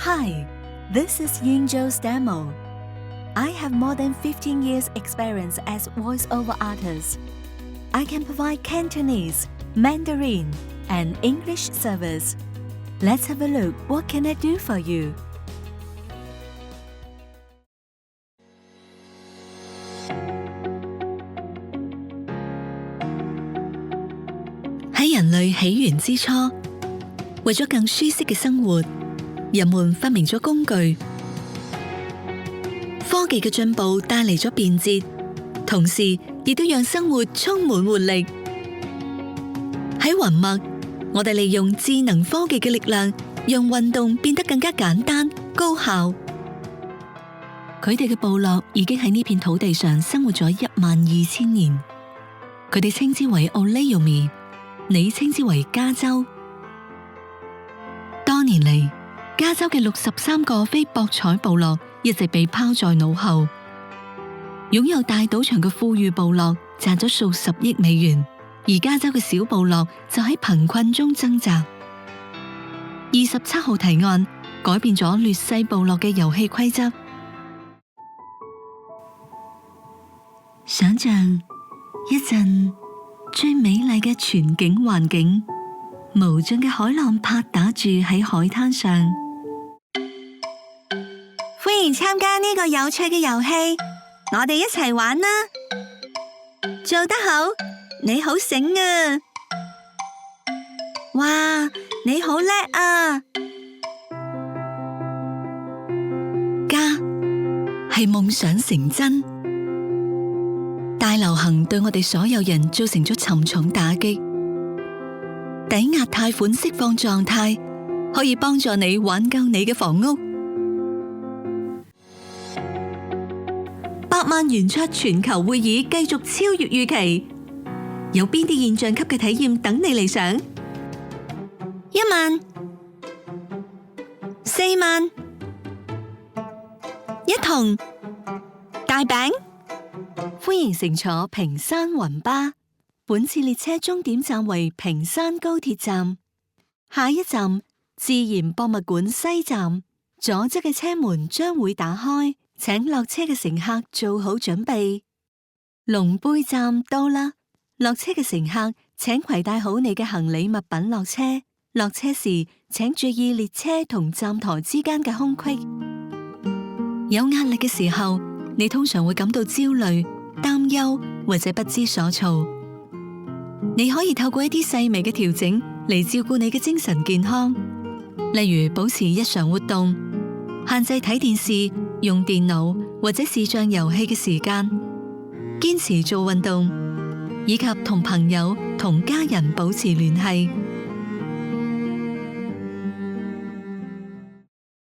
Hi, this is Yingzhou's demo. I have more than 15 years experience as voiceover artist. I can provide Cantonese, Mandarin, and English service. Let's have a look. What can I do for you? 喺人類起源之初，為咗更舒適嘅生活，人們發明咗工具。科技嘅進步帶嚟咗便捷，同時亦都讓生活充滿活力。喺雲墨，我哋利用智能科技嘅力量，讓運動變得更加簡單高效。佢哋嘅部落已經喺呢片土地上生活咗12000年，佢哋稱之為 Oleomi， 你稱之為加州。多年嚟，加州嘅63個非博彩部落一直被拋在腦後。擁有大賭場嘅富裕部落賺咗數十億美元，而加州嘅小部落就喺貧困中掙扎。27號提案改變咗劣勢部落嘅遊戲規則。想象一陣最美麗嘅全景環境，無盡嘅海浪拍打住喺海灘上。歡迎參加呢個有趣嘅遊戲，我哋一齊玩啦！做得好，你好醒啊！哇，你好叻啊！家係夢想成真。大流行對我哋所有人造成咗沉重打擊，抵押貸款釋放狀態可以幫助你挽救你嘅房屋。百萬圓桌全球會議繼續超越預期，有邊啲現象級嘅體驗等你嚟上？1萬、4萬、一同大餅。歡迎乘坐屏山雲巴，本次列車終點站為屏山高鐵站，下一站自然博物館西站。左側嘅車門將會打開，請落車嘅乘客做好準備。龍貝站到啦，落車嘅乘客請攜帶好你嘅行李物品落車。落車時請注意列車同站台之間嘅空隙。有壓力嘅時候，你通常會感到焦慮、擔憂或者不知所措，你可以透過一啲細微嘅調整嚟照顧你嘅精神健康，例如保持日常活動，限制睇電視、用電腦或者視像遊戲嘅時間，堅持做運動，以及同朋友同家人保持聯繫。